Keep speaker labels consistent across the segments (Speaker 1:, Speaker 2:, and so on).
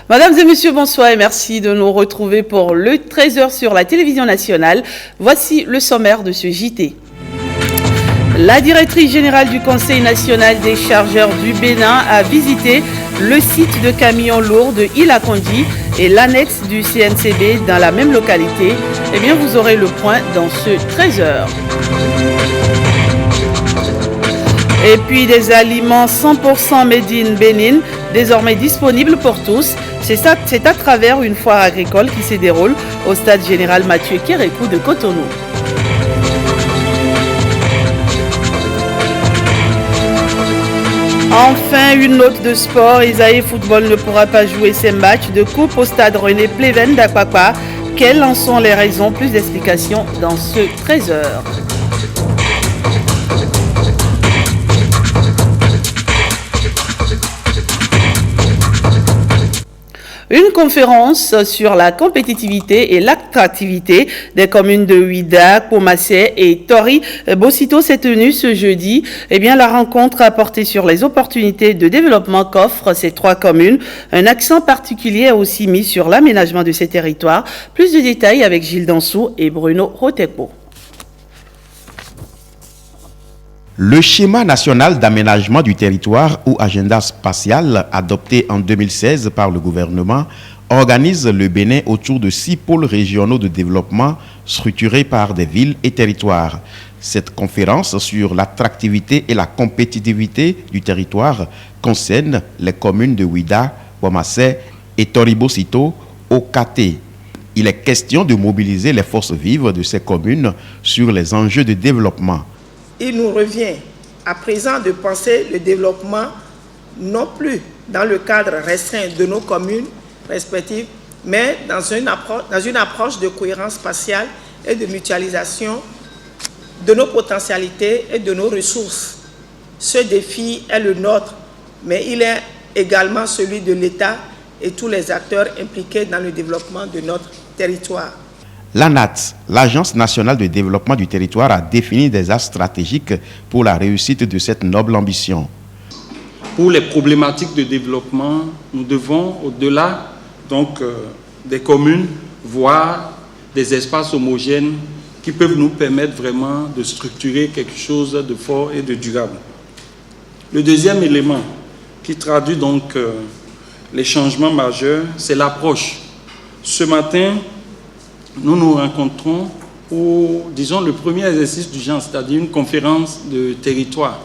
Speaker 1: Mesdames et messieurs, bonsoir et merci de nous retrouver pour le 13h sur la télévision nationale. Voici le sommaire de ce JT. La directrice générale du Conseil national des chargeurs du Bénin a visité le site de camions lourds de Ilakondi et l'annexe du CNCB dans la même localité. Eh bien, vous aurez le point dans ce 13h. Et puis des aliments 100% made in Bénin, désormais disponibles pour tous. C'est à travers une foire agricole qui se déroule au stade général Mathieu Kérékou de Cotonou. Enfin, une note de sport. Isaïe Football ne pourra pas jouer ses matchs de coupe au stade René Pleven d'Akwakwa. Quelles en sont les raisons? Plus d'explications dans ce 13h. Une conférence sur la compétitivité et l'attractivité des communes de Ouida, Komassé et Tori Bocito s'est tenue ce jeudi. Eh bien, la rencontre a porté sur les opportunités de développement qu'offrent ces trois communes. Un accent particulier est aussi mis sur l'aménagement de ces territoires. Plus de détails avec Gilles Dansou et Bruno Rotepo.
Speaker 2: Le schéma national d'aménagement du territoire ou agenda spatial adopté en 2016 par le gouvernement organise le Bénin autour de 6 pôles régionaux de développement structurés par des villes et territoires. Cette conférence sur l'attractivité et la compétitivité du territoire concerne les communes de Ouida, Wamassé et Toribocito au KT. Il est question de mobiliser les forces vives de ces communes sur les enjeux de développement.
Speaker 3: Il nous revient à présent de penser le développement non plus dans le cadre restreint de nos communes respectives, mais dans une approche de cohérence spatiale et de mutualisation de nos potentialités et de nos ressources. Ce défi est le nôtre, mais il est également celui de l'État et tous les acteurs impliqués dans le développement de notre territoire.
Speaker 2: L'ANAT, l'Agence nationale de développement du territoire, a défini des axes stratégiques pour la réussite de cette noble ambition.
Speaker 4: Pour les problématiques de développement, nous devons, au-delà des communes, voir des espaces homogènes qui peuvent nous permettre vraiment de structurer quelque chose de fort et de durable. Le deuxième élément qui traduit les changements majeurs, c'est l'approche. Ce matin, nous nous rencontrons pour, disons, le premier exercice du genre, c'est-à-dire une conférence de territoire.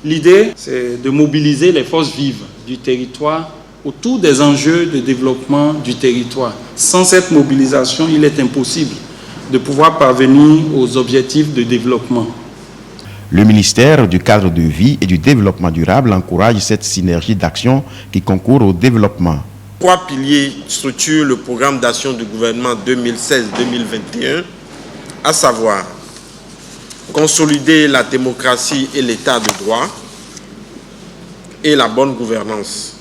Speaker 4: L'idée, c'est de mobiliser les forces vives du territoire autour des enjeux de développement du territoire. Sans cette mobilisation, il est impossible de pouvoir parvenir aux objectifs de développement.
Speaker 2: Le ministère du cadre de vie et du développement durable encourage cette synergie d'action qui concourt au développement.
Speaker 5: 3 piliers structurent le programme d'action du gouvernement 2016-2021, à savoir consolider la démocratie et l'état de droit et la bonne gouvernance,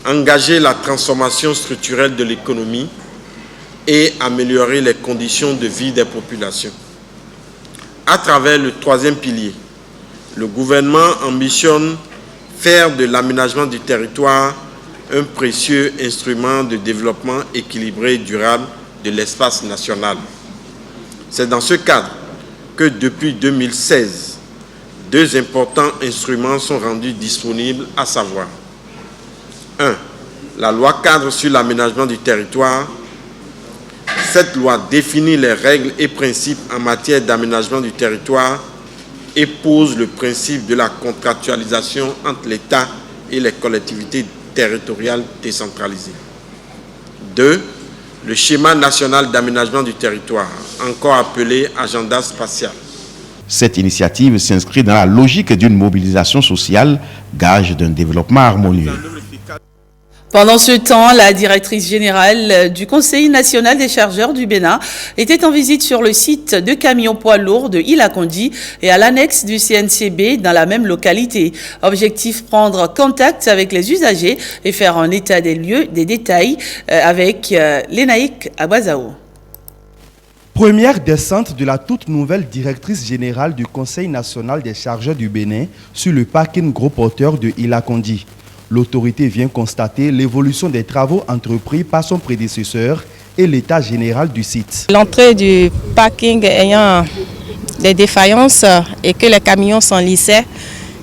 Speaker 5: engager la transformation structurelle de l'économie et améliorer les conditions de vie des populations. À travers le 3e pilier, le gouvernement ambitionne faire de l'aménagement du territoire un précieux instrument de développement équilibré et durable de l'espace national. C'est dans ce cadre que depuis 2016, 2 importants instruments sont rendus disponibles, à savoir 1. La loi cadre sur l'aménagement du territoire. Cette loi définit les règles et principes en matière d'aménagement du territoire et pose le principe de la contractualisation entre l'État et les collectivités territoriales décentralisées. 2. Le schéma national d'aménagement du territoire, encore appelé agenda spatial.
Speaker 2: Cette initiative s'inscrit dans la logique d'une mobilisation sociale, gage d'un développement harmonieux.
Speaker 1: Pendant ce temps, la directrice générale du Conseil national des chargeurs du Bénin était en visite sur le site de camions poids lourds de Ilakondi et à l'annexe du CNCB dans la même localité. Objectif, prendre contact avec les usagers et faire un état des lieux, des détails avec Lénaïk Abazao.
Speaker 6: Première descente de la toute nouvelle directrice générale du Conseil national des chargeurs du Bénin sur le parking gros porteur de Ilakondi. L'autorité vient constater l'évolution des travaux entrepris par son prédécesseur et l'état général du site.
Speaker 7: L'entrée du parking ayant des défaillances et que les camions s'enlissaient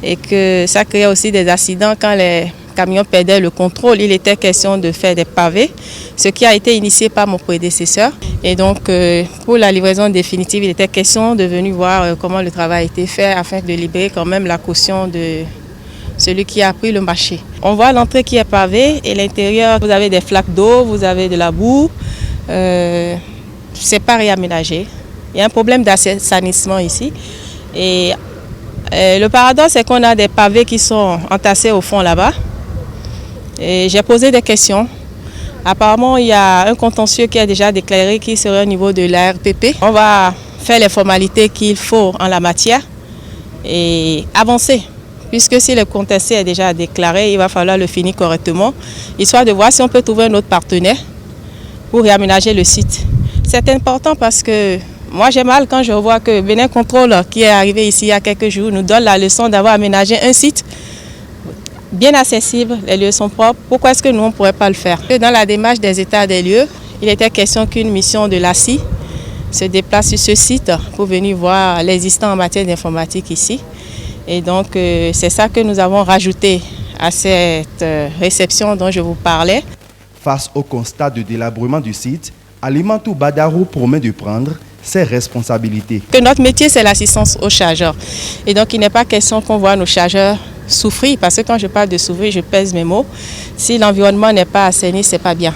Speaker 7: et que ça créait aussi des accidents quand les camions perdaient le contrôle, il était question de faire des pavés, ce qui a été initié par mon prédécesseur. Et donc pour la livraison définitive, il était question de venir voir comment le travail a été fait afin de libérer quand même la caution de celui qui a pris le marché. On voit l'entrée qui est pavée et l'intérieur, vous avez des flaques d'eau, vous avez de la boue. C'est pas réaménagé. Il y a un problème d'assainissement ici. Et le paradoxe, c'est qu'on a des pavés qui sont entassés au fond là-bas. Et j'ai posé des questions. Apparemment, il y a un contentieux qui a déjà déclaré qui serait au niveau de la RPP. On va faire les formalités qu'il faut en la matière et avancer. Puisque si le contentieux est déjà déclaré, il va falloir le finir correctement, histoire de voir si on peut trouver un autre partenaire pour réaménager le site. C'est important parce que moi j'ai mal quand je vois que Bénin Contrôle, qui est arrivé ici il y a quelques jours, nous donne la leçon d'avoir aménagé un site bien accessible, les lieux sont propres. Pourquoi est-ce que nous on ne pourrait pas le faire? Dans la démarche des états des lieux, il était question qu'une mission de l'ACI se déplace sur ce site pour venir voir l'existant en matière d'informatique ici. Et donc, c'est ça que nous avons rajouté à cette réception dont je vous parlais.
Speaker 6: Face au constat de délabrement du site, Alimatou Badarou promet de prendre ses responsabilités.
Speaker 7: Que notre métier, c'est l'assistance aux chargeurs. Et donc, il n'est pas question qu'on voit nos chargeurs souffrir, parce que quand je parle de souffrir, je pèse mes mots. Si l'environnement n'est pas assaini, ce n'est pas bien.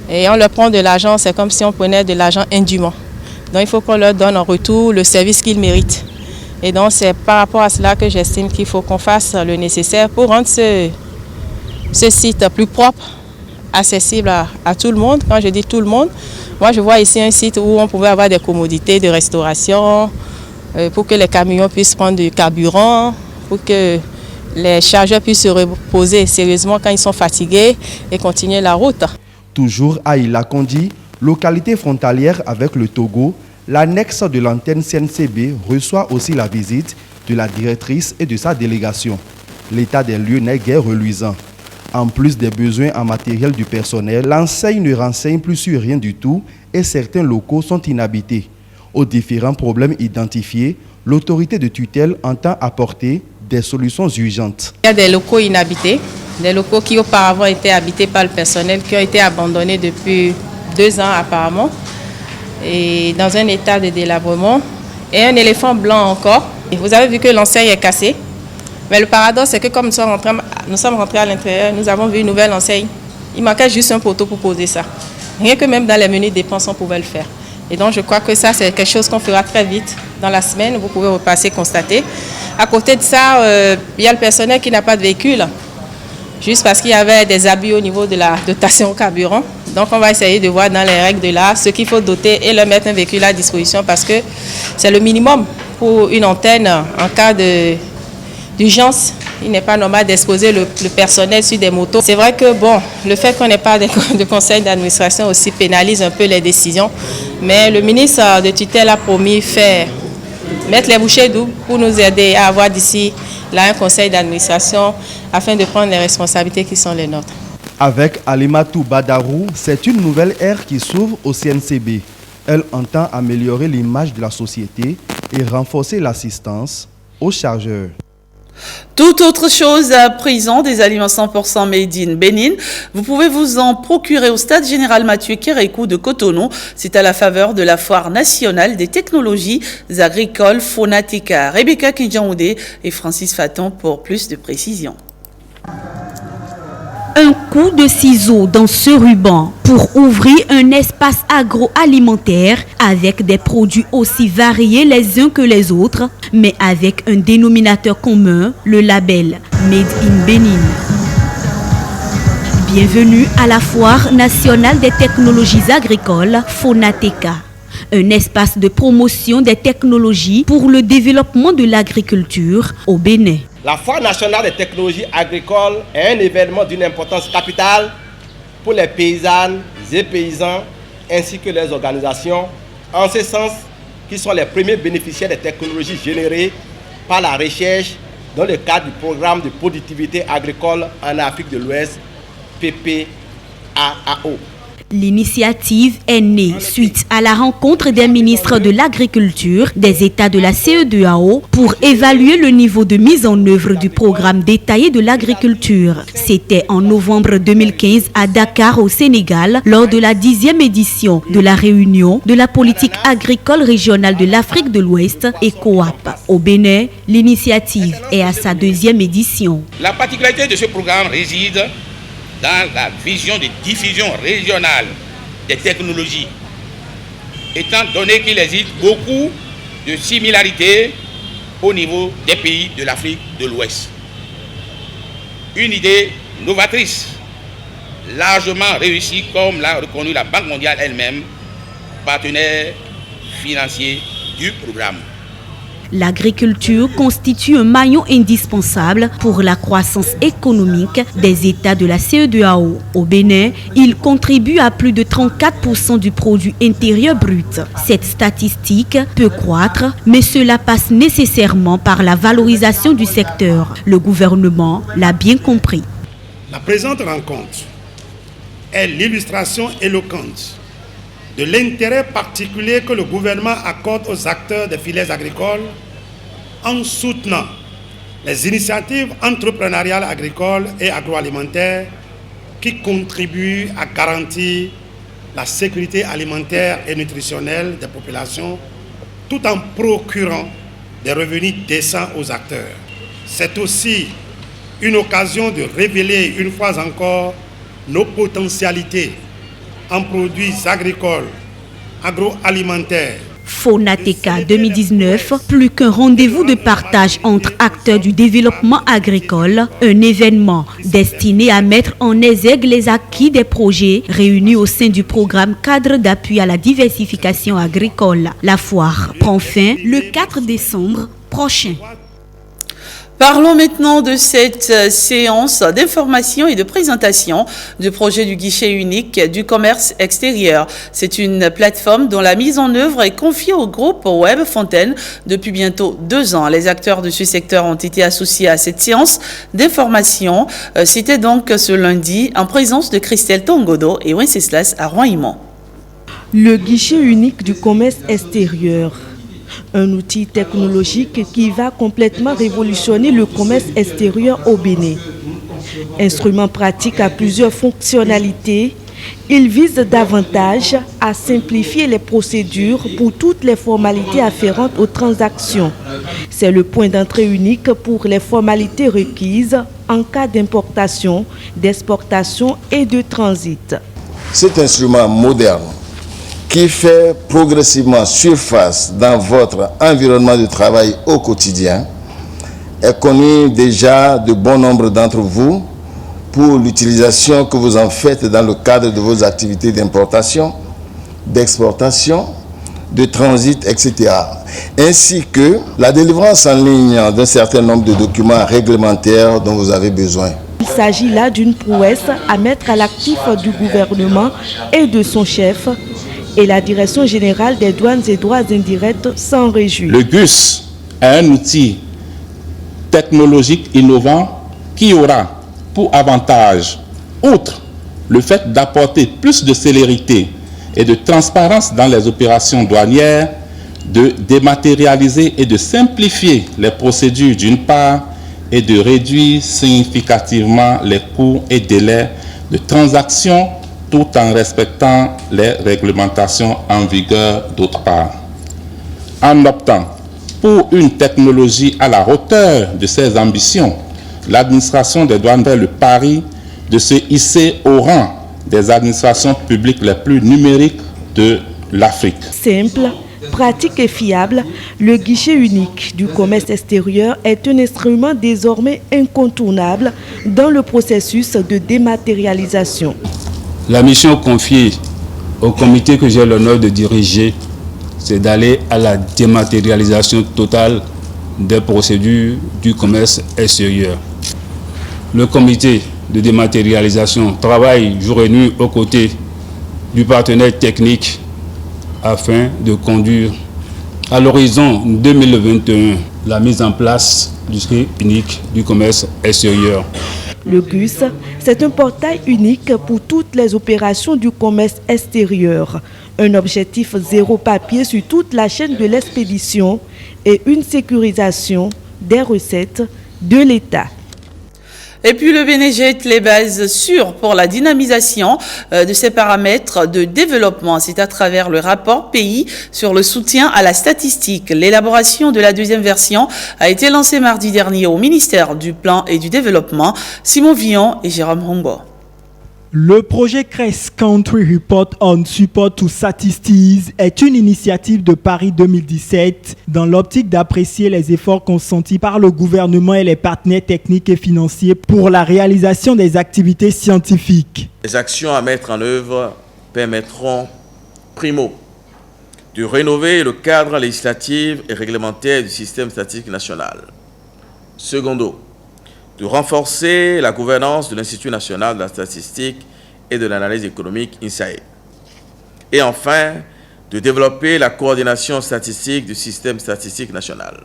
Speaker 7: Et on leur prend de l'argent, c'est comme si on prenait de l'argent indûment. Donc, il faut qu'on leur donne en retour le service qu'ils méritent. Et donc, c'est par rapport à cela que j'estime qu'il faut qu'on fasse le nécessaire pour rendre ce site plus propre, accessible à tout le monde. Quand je dis tout le monde, moi je vois ici un site où on pouvait avoir des commodités de restauration, pour que les camions puissent prendre du carburant, pour que les chargeurs puissent se reposer sérieusement quand ils sont fatigués et continuer la route.
Speaker 6: Toujours à Ilakondi, localité frontalière avec le Togo, l'annexe de l'antenne CNCB reçoit aussi la visite de la directrice et de sa délégation. L'état des lieux n'est guère reluisant. En plus des besoins en matériel du personnel, l'enseigne ne renseigne plus sur rien du tout et certains locaux sont inhabités. Aux différents problèmes identifiés, l'autorité de tutelle entend apporter des solutions urgentes.
Speaker 7: Il y a des locaux inhabités, des locaux qui auparavant étaient habités par le personnel, qui ont été abandonnés depuis 2 ans apparemment, et dans un état de délabrement, et un éléphant blanc encore. Et vous avez vu que l'enseigne est cassée, mais le paradoxe c'est que comme nous sommes rentrés à l'intérieur, nous avons vu une nouvelle enseigne. Il manquait juste un poteau pour poser ça. Rien que même dans les menus dépenses, on pouvait le faire. Et donc je crois que ça c'est quelque chose qu'on fera très vite dans la semaine, vous pouvez repasser, constater. À côté de ça, il y a le personnel qui n'a pas de véhicule, juste parce qu'il y avait des abus au niveau de la dotation au carburant. Donc on va essayer de voir dans les règles de l'art ce qu'il faut doter et leur mettre un véhicule à disposition parce que c'est le minimum pour une antenne en cas d'urgence. Il n'est pas normal d'exposer le personnel sur des motos. C'est vrai que bon, le fait qu'on n'ait pas de conseil d'administration aussi pénalise un peu les décisions. Mais le ministre de tutelle a promis mettre les bouchées doubles pour nous aider à avoir d'ici là un conseil d'administration afin de prendre les responsabilités qui sont les nôtres.
Speaker 6: Avec Alimatou Badarou, c'est une nouvelle ère qui s'ouvre au CNCB. Elle entend améliorer l'image de la société et renforcer l'assistance aux chargeurs.
Speaker 1: Toute autre chose à présent, des aliments 100% made in Bénin. Vous pouvez vous en procurer au stade général Mathieu Kérékou de Cotonou. C'est à la faveur de la foire nationale des technologies agricoles Fonatica. Rebecca Kinjaoudé et Francis Faton pour plus de précisions.
Speaker 8: Un coup de ciseau dans ce ruban pour ouvrir un espace agroalimentaire avec des produits aussi variés les uns que les autres, mais avec un dénominateur commun, le label Made in Bénin. Bienvenue à la foire nationale des technologies agricoles Fonatica. Un espace de promotion des technologies pour le développement de l'agriculture au Bénin.
Speaker 9: La Foire nationale des technologies agricoles est un événement d'une importance capitale pour les paysannes et paysans ainsi que les organisations, en ce sens qu'ils sont les premiers bénéficiaires des technologies générées par la recherche dans le cadre du programme de productivité agricole en Afrique de l'Ouest, PPAAO.
Speaker 8: L'initiative est née suite à la rencontre des ministres de l'Agriculture des États de la CEDEAO pour évaluer le niveau de mise en œuvre du programme détaillé de l'agriculture. C'était en novembre 2015 à Dakar au Sénégal lors de la 10e édition de la réunion de la politique agricole régionale de l'Afrique de l'Ouest et COAP. Au Bénin, l'initiative est à sa 2e édition.
Speaker 10: La particularité de ce programme réside dans la vision de diffusion régionale des technologies, étant donné qu'il existe beaucoup de similarités au niveau des pays de l'Afrique de l'Ouest. Une idée novatrice, largement réussie comme l'a reconnu la Banque mondiale elle-même, partenaire financier du programme.
Speaker 8: L'agriculture constitue un maillon indispensable pour la croissance économique des États de la CEDEAO. Au Bénin, il contribue à plus de 34% du produit intérieur brut. Cette statistique peut croître, mais cela passe nécessairement par la valorisation du secteur. Le gouvernement l'a bien compris.
Speaker 11: La présente rencontre est l'illustration éloquente de l'intérêt particulier que le gouvernement accorde aux acteurs des filières agricoles en soutenant les initiatives entrepreneuriales agricoles et agroalimentaires qui contribuent à garantir la sécurité alimentaire et nutritionnelle des populations tout en procurant des revenus décents aux acteurs. C'est aussi une occasion de révéler une fois encore nos potentialités en produits agricoles, agroalimentaires.
Speaker 8: Fonateka 2019, plus qu'un rendez-vous de partage entre acteurs du développement agricole, un événement destiné à mettre en exergue les acquis des projets réunis au sein du programme cadre d'appui à la diversification agricole. La foire prend fin le 4 décembre prochain.
Speaker 1: Parlons maintenant de cette séance d'information et de présentation du projet du guichet unique du commerce extérieur. C'est une plateforme dont la mise en œuvre est confiée au groupe Web Fontaine depuis bientôt 2 ans. Les acteurs de ce secteur ont été associés à cette séance d'information. C'était donc ce lundi en présence de Christelle Tongodo et Wenceslas Aroimon.
Speaker 12: Le guichet unique du commerce extérieur. Un outil technologique qui va complètement révolutionner le commerce extérieur au Bénin. Instrument pratique à plusieurs fonctionnalités, il vise davantage à simplifier les procédures pour toutes les formalités afférentes aux transactions. C'est le point d'entrée unique pour les formalités requises en cas d'importation, d'exportation et de transit.
Speaker 13: Cet instrument moderne qui fait progressivement surface dans votre environnement de travail au quotidien, est connu déjà de bon nombre d'entre vous pour l'utilisation que vous en faites dans le cadre de vos activités d'importation, d'exportation, de transit, etc. Ainsi que la délivrance en ligne d'un certain nombre de documents réglementaires dont vous avez besoin.
Speaker 12: Il s'agit là d'une prouesse à mettre à l'actif du gouvernement et de son chef, et la Direction générale des douanes et droits indirects s'en réjouit.
Speaker 14: Le GUS est un outil technologique innovant qui aura pour avantage, outre le fait d'apporter plus de célérité et de transparence dans les opérations douanières, de dématérialiser et de simplifier les procédures d'une part et de réduire significativement les coûts et délais de transaction tout en respectant les réglementations en vigueur d'autre part. En optant pour une technologie à la hauteur de ses ambitions, l'administration des douanes fait le pari de se hisser au rang des administrations publiques les plus numériques de l'Afrique.
Speaker 12: Simple, pratique et fiable, le guichet unique du commerce extérieur est un instrument désormais incontournable dans le processus de dématérialisation.
Speaker 15: La mission confiée au comité que j'ai l'honneur de diriger, c'est d'aller à la dématérialisation totale des procédures du commerce extérieur. Le comité de dématérialisation travaille jour et nuit aux côtés du partenaire technique afin de conduire à l'horizon 2021 la mise en place guichet unique du commerce extérieur.
Speaker 12: Le GUS, c'est un portail unique pour toutes les opérations du commerce extérieur. Un objectif zéro papier sur toute la chaîne de l'expédition et une sécurisation des recettes de l'État.
Speaker 1: Et puis le Bénin jette les bases sûres pour la dynamisation de ces paramètres de développement. C'est à travers le rapport pays sur le soutien à la statistique. L'élaboration de la deuxième version a été lancée mardi dernier au ministère du Plan et du Développement. Simon Villon et Jérôme Hombo.
Speaker 16: Le projet CRES Country Report on Support to Statistics est une initiative de Paris 2017 dans l'optique d'apprécier les efforts consentis par le gouvernement et les partenaires techniques et financiers pour la réalisation des activités scientifiques.
Speaker 17: Les actions à mettre en œuvre permettront, primo, de rénover le cadre législatif et réglementaire du système statistique national. Secondo, de renforcer la gouvernance de l'Institut national de la statistique et de l'analyse économique, INSAE. Et enfin, de développer la coordination statistique du système statistique national.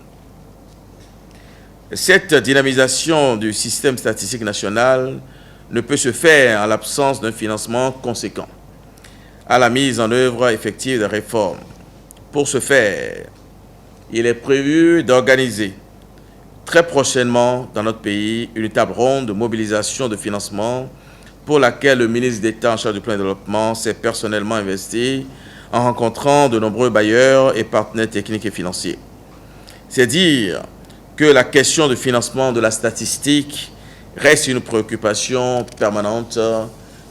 Speaker 17: Cette dynamisation du système statistique national ne peut se faire en l'absence d'un financement conséquent à la mise en œuvre effective des réformes. Pour ce faire, il est prévu d'organiser très prochainement dans notre pays une table ronde de mobilisation de financement pour laquelle le ministre d'État en charge du plan de développement s'est personnellement investi en rencontrant de nombreux bailleurs et partenaires techniques et financiers. C'est dire que la question du financement de la statistique reste une préoccupation permanente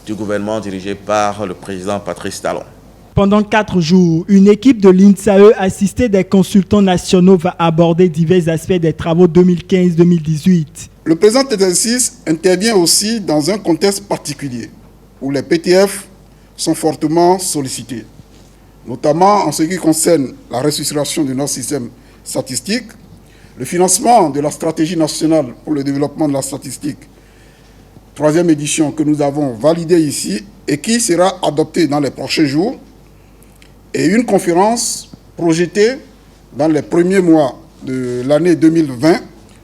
Speaker 17: du gouvernement dirigé par le président Patrice Talon.
Speaker 16: Pendant 4 jours, une équipe de l'INSAE assistée des consultants nationaux va aborder divers aspects des travaux 2015-2018.
Speaker 18: Le présent exercice intervient aussi dans un contexte particulier où les PTF sont fortement sollicités, notamment en ce qui concerne la restructuration de notre système statistique, le financement de la stratégie nationale pour le développement de la statistique, 3e édition que nous avons validée ici et qui sera adoptée dans les prochains jours, et une conférence projetée dans les premiers mois de l'année 2020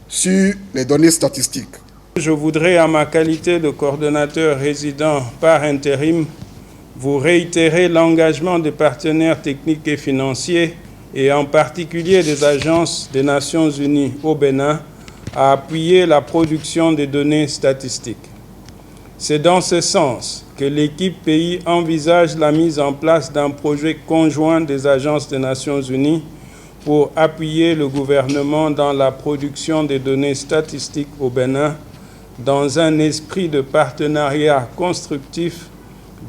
Speaker 18: sur les données statistiques.
Speaker 19: Je voudrais, en ma qualité de coordonnateur résident par intérim, vous réitérer l'engagement des partenaires techniques et financiers, et en particulier des agences des Nations Unies au Bénin, à appuyer la production des données statistiques. C'est dans ce sens que l'équipe pays envisage la mise en place d'un projet conjoint des agences des Nations Unies pour appuyer le gouvernement dans la production des données statistiques au Bénin dans un esprit de partenariat constructif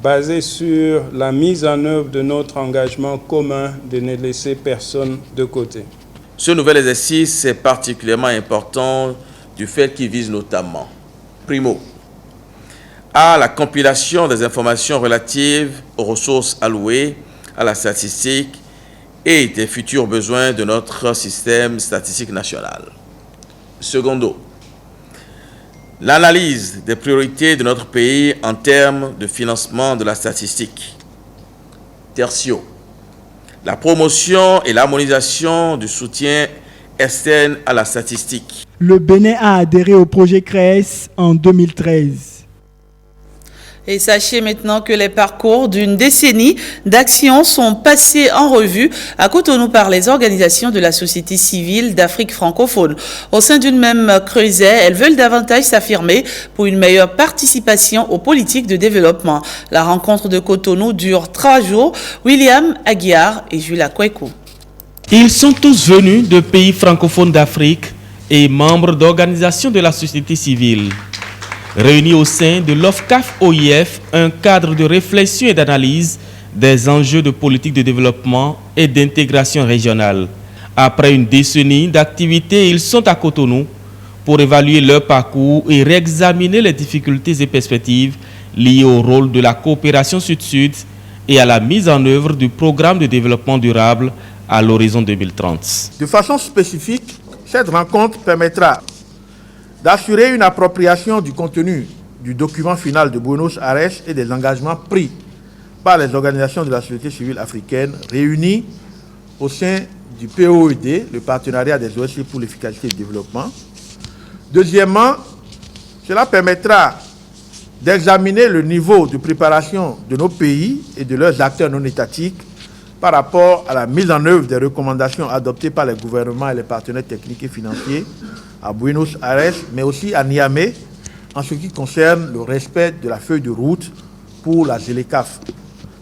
Speaker 19: basé sur la mise en œuvre de notre engagement commun de ne laisser personne de côté.
Speaker 17: Ce nouvel exercice est particulièrement important du fait qu'il vise notamment, primo, à la compilation des informations relatives aux ressources allouées à la statistique et des futurs besoins de notre système statistique national. Secondo, l'analyse des priorités de notre pays en termes de financement de la statistique. Tertio, la promotion et l'harmonisation du soutien externe à la statistique.
Speaker 16: Le Bénin a adhéré au projet CRES en 2013.
Speaker 1: Et sachez maintenant que les parcours d'une décennie d'action sont passés en revue à Cotonou par les organisations de la société civile d'Afrique francophone. Au sein d'une même creuset, elles veulent davantage s'affirmer pour une meilleure participation aux politiques de développement. La rencontre de Cotonou dure 3 jours. William Aguiar et Julia Kwekou.
Speaker 20: Ils sont tous venus de pays francophones d'Afrique et membres d'organisations de la société civile. Réunis au sein de l'OFCAF-OIF, un cadre de réflexion et d'analyse des enjeux de politique de développement et d'intégration régionale. Après une décennie d'activité, ils sont à Cotonou pour évaluer leur parcours et réexaminer les difficultés et perspectives liées au rôle de la coopération Sud-Sud et à la mise en œuvre du programme de développement durable à l'horizon 2030.
Speaker 21: De façon spécifique, cette rencontre permettra d'assurer une appropriation du contenu du document final de Buenos Aires et des engagements pris par les organisations de la société civile africaine réunies au sein du POED, le partenariat des OSC pour l'efficacité du développement. Deuxièmement, cela permettra d'examiner le niveau de préparation de nos pays et de leurs acteurs non étatiques par rapport à la mise en œuvre des recommandations adoptées par les gouvernements et les partenaires techniques et financiers à Buenos Aires, mais aussi à Niamey, en ce qui concerne le respect de la feuille de route pour la ZLECAf,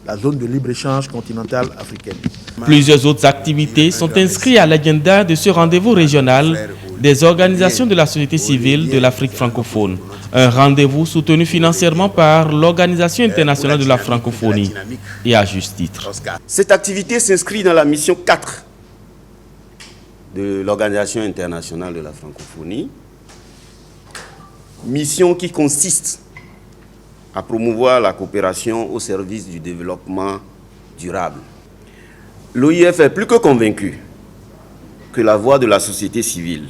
Speaker 21: la zone de libre-échange continentale africaine.
Speaker 20: Plusieurs autres activités sont inscrites à l'agenda de ce rendez-vous régional des organisations de la société civile de l'Afrique francophone. Un rendez-vous soutenu financièrement par l'Organisation internationale de la francophonie et à juste titre.
Speaker 3: Cette activité s'inscrit dans la mission 4 de l'Organisation internationale de la francophonie, mission qui consiste à promouvoir la coopération au service du développement durable. L'OIF est plus que convaincu que la voix de la société civile,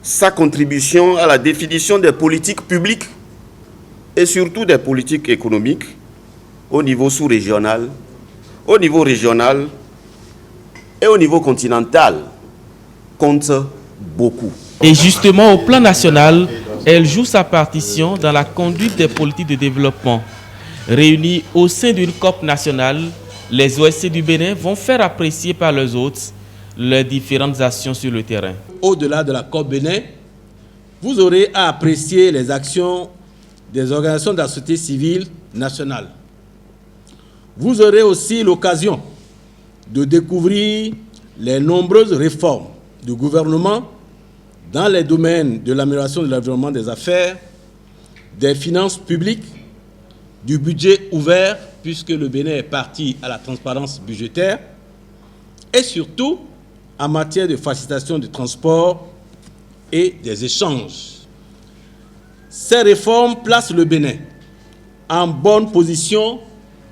Speaker 3: sa contribution à la définition des politiques publiques et surtout des politiques économiques au niveau sous-régional, au niveau régional et au niveau continental compte beaucoup.
Speaker 20: Et justement, au plan national, elle joue sa partition dans la conduite des politiques de développement. Réunis au sein d'une COP nationale, les OSC du Bénin vont faire apprécier par leurs hôtes leurs différentes actions sur le terrain.
Speaker 22: Au-delà de la COP Bénin, vous aurez à apprécier les actions des organisations de la société civile nationale. Vous aurez aussi l'occasion de découvrir les nombreuses réformes du gouvernement dans les domaines de l'amélioration de l'environnement des affaires, des finances publiques, du budget ouvert, puisque le Bénin est parti à la transparence budgétaire, et surtout en matière de facilitation du transport et des échanges. Ces réformes placent le Bénin en bonne position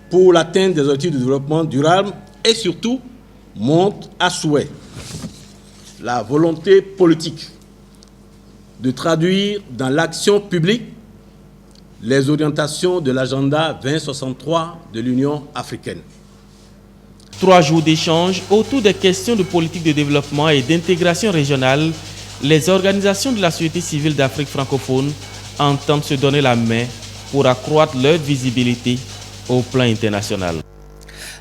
Speaker 22: pour l'atteinte des objectifs de développement durable et surtout montrent à souhait la volonté politique de traduire dans l'action publique les orientations de l'agenda 2063 de l'Union africaine.
Speaker 20: 3 jours d'échange autour des questions de politique de développement et d'intégration régionale. Les organisations de la société civile d'Afrique francophone entendent se donner la main pour accroître leur visibilité au plan international.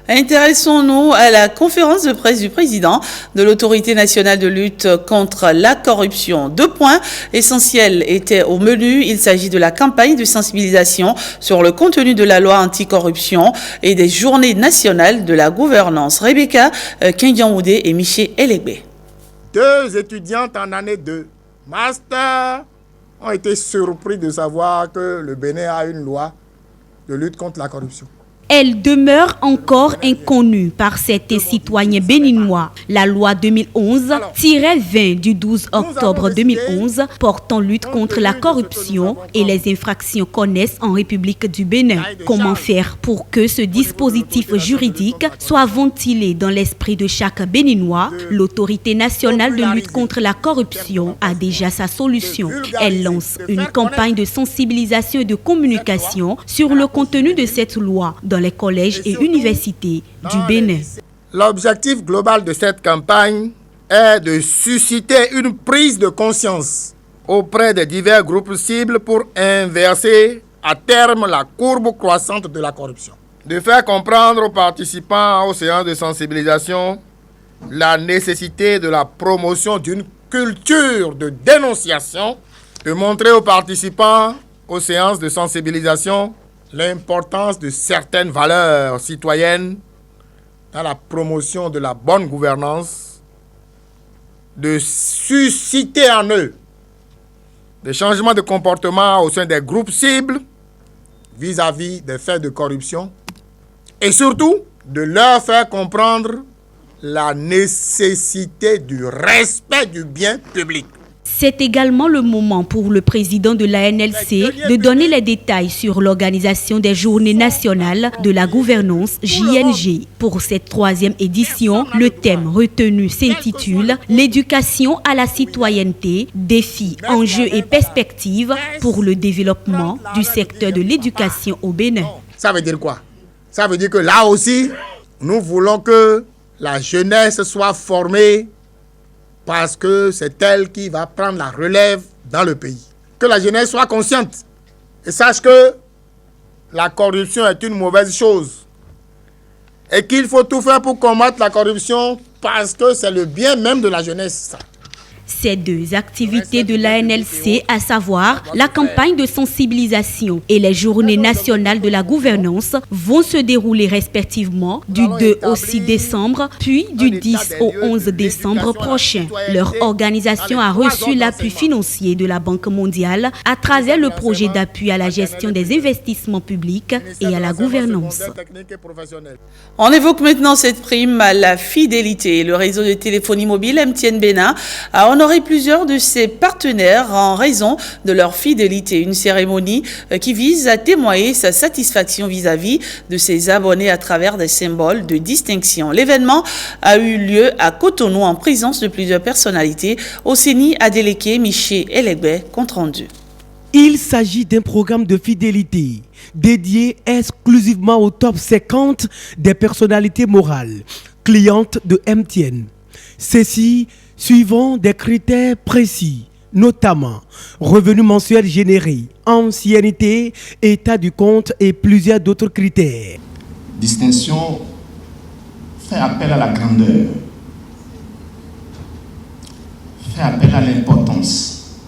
Speaker 1: Intéressons-nous à la conférence de presse du président de l'Autorité nationale de lutte contre la corruption. 2 points essentiels étaient au menu. Il s'agit de la campagne de sensibilisation sur le contenu de la loi anticorruption et des journées nationales de la gouvernance. Rebecca Kendian-Oudé et Miché Elegbe.
Speaker 23: 2 étudiantes en année 2 master ont été surpris de savoir que le Bénin a une loi de lutte contre la corruption.
Speaker 8: Elle demeure encore inconnue par certains citoyens béninois. La loi 2011-20 du 12 octobre 2011 portant lutte contre la corruption et les infractions connexes en République du Bénin. Comment faire pour que ce dispositif juridique soit ventilé dans l'esprit de chaque Béninois? L'Autorité nationale de lutte contre la corruption a déjà sa solution. Elle lance une campagne de sensibilisation et de communication sur le contenu de cette loi dans les collèges et universités du Bénin.
Speaker 23: L'objectif global de cette campagne est de susciter une prise de conscience auprès des divers groupes cibles pour inverser à terme la courbe croissante de la corruption. De faire comprendre aux participants aux séances de sensibilisation la nécessité de la promotion d'une culture de dénonciation, de montrer aux participants aux séances de sensibilisation l'importance de certaines valeurs citoyennes dans la promotion de la bonne gouvernance, de susciter en eux des changements de comportement au sein des groupes cibles vis-à-vis des faits de corruption et surtout de leur faire comprendre la nécessité du respect du bien public.
Speaker 8: C'est également le moment pour le président de la NLC de donner les détails sur l'organisation des Journées nationales de la gouvernance JNG. Pour cette 3e édition, le thème retenu s'intitule « L'éducation à la citoyenneté, défis, enjeux et perspectives pour le développement du secteur de l'éducation au Bénin ».
Speaker 23: Ça veut dire quoi? Ça veut dire que là aussi, nous voulons que la jeunesse soit formée parce que c'est elle qui va prendre la relève dans le pays. Que la jeunesse soit consciente et sache que la corruption est une mauvaise chose et qu'il faut tout faire pour combattre la corruption parce que c'est le bien même de la jeunesse.
Speaker 8: Ces deux activités de l'ANLC, à savoir la campagne de sensibilisation et les journées nationales de la gouvernance, vont se dérouler respectivement du 2 au 6 décembre, puis du 10 au 11 décembre prochain. Leur organisation a reçu l'appui financier de la Banque mondiale à travers le projet d'appui à la gestion des investissements publics et à la gouvernance.
Speaker 1: On évoque maintenant cette prime à la fidélité. Le réseau de téléphonie mobile MTN Bénin a honoré plusieurs de ses partenaires en raison de leur fidélité. Une cérémonie qui vise à témoigner sa satisfaction vis-à-vis de ses abonnés à travers des symboles de distinction. L'événement a eu lieu à Cotonou en présence de plusieurs personnalités. Osseni Adeleke, Miché Elegbe, compte rendu.
Speaker 2: Il s'agit d'un programme de fidélité dédié exclusivement au top 50 des personnalités morales, clientes de MTN. Ceci suivant des critères précis, notamment revenus mensuels générés, ancienneté, état du compte et plusieurs d'autres critères.
Speaker 4: Distinction fait appel à la grandeur, fait appel à l'importance.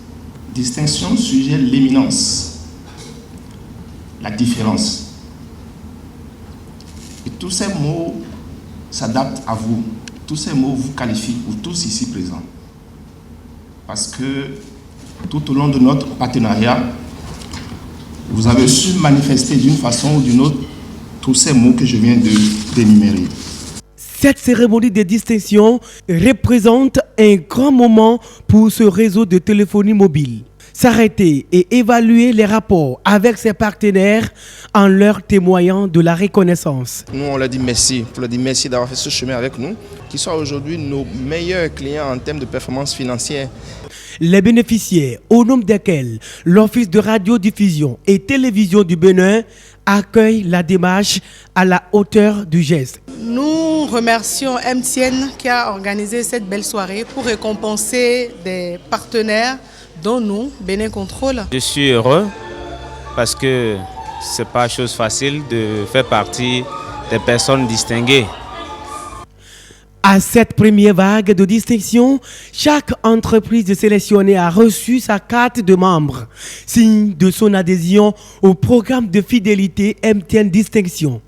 Speaker 4: Distinction suggère l'éminence, la différence. Et tous ces mots s'adaptent à vous. Tous ces mots vous qualifient, vous tous ici présents. Parce que tout au long de notre partenariat, vous avez su manifester d'une façon ou d'une autre tous ces mots que je viens d'énumérer.
Speaker 2: Cette cérémonie de distinction représente un grand moment pour ce réseau de téléphonie mobile. S'arrêter et évaluer les rapports avec ses partenaires en leur témoignant de la reconnaissance.
Speaker 5: Nous, on leur dit merci. On leur dit merci d'avoir fait ce chemin avec nous, qu'ils soient aujourd'hui nos meilleurs clients en termes de performance financière.
Speaker 2: Les bénéficiaires, au nombre desquels l'Office de radiodiffusion et télévision du Bénin accueille la démarche à la hauteur du geste.
Speaker 24: Nous remercions MTN qui a organisé cette belle soirée pour récompenser des partenaires dont nous, Bénin Contrôle.
Speaker 25: Je suis heureux parce que ce n'est pas chose facile de faire partie des personnes distinguées.
Speaker 2: À cette première vague de distinction, chaque entreprise sélectionnée a reçu sa carte de membre, signe de son adhésion au programme de fidélité MTN Distinction.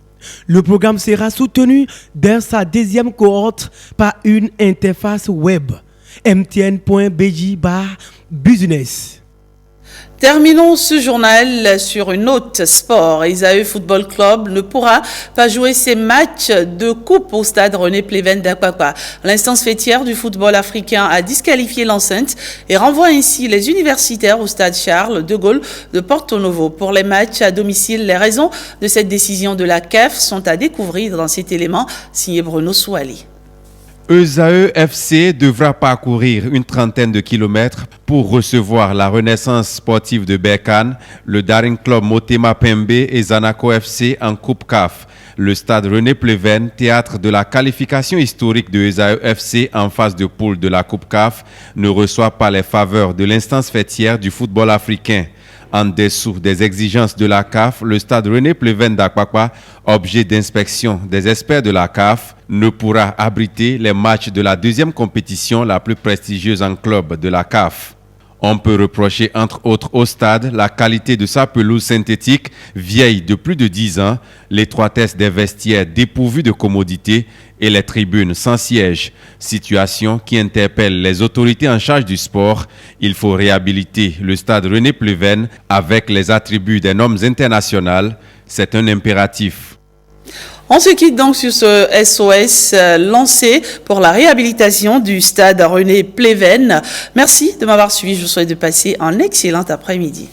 Speaker 2: Le programme sera soutenu dans sa deuxième cohorte par une interface web, mtn.bj/business.
Speaker 1: Terminons ce journal sur une note sport. Isae Football Club ne pourra pas jouer ses matchs de coupe au stade René Pleven d'Akwakwa. L'instance fêtière du football africain a disqualifié l'enceinte et renvoie ainsi les universitaires au stade Charles de Gaulle de Porto Novo. Pour les matchs à domicile, les raisons de cette décision de la CAF sont à découvrir dans cet élément signé Bruno Souali.
Speaker 26: Isae FC devra parcourir une trentaine de kilomètres pour recevoir la Renaissance sportive de Berkane, le Daring Club Motema Pembe et Zanaco FC en Coupe CAF. Le stade René Pleven, théâtre de la qualification historique de Isae FC en phase de poule de la Coupe CAF, ne reçoit pas les faveurs de l'instance fêtière du football africain. En dessous des exigences de la CAF, le stade René Pleven d'Akwakwa, objet d'inspection des experts de la CAF, ne pourra abriter les matchs de la deuxième compétition la plus prestigieuse en club de la CAF. On peut reprocher entre autres au stade la qualité de sa pelouse synthétique, vieille de plus de 10 ans, l'étroitesse des vestiaires dépourvus de commodités et les tribunes sans siège. Situation qui interpelle les autorités en charge du sport. Il faut réhabiliter le stade René Pleven avec les attributs des normes internationales. C'est un impératif.
Speaker 1: On se quitte donc sur ce SOS lancé pour la réhabilitation du stade René Pleven. Merci de m'avoir suivi. Je vous souhaite de passer un excellent après-midi.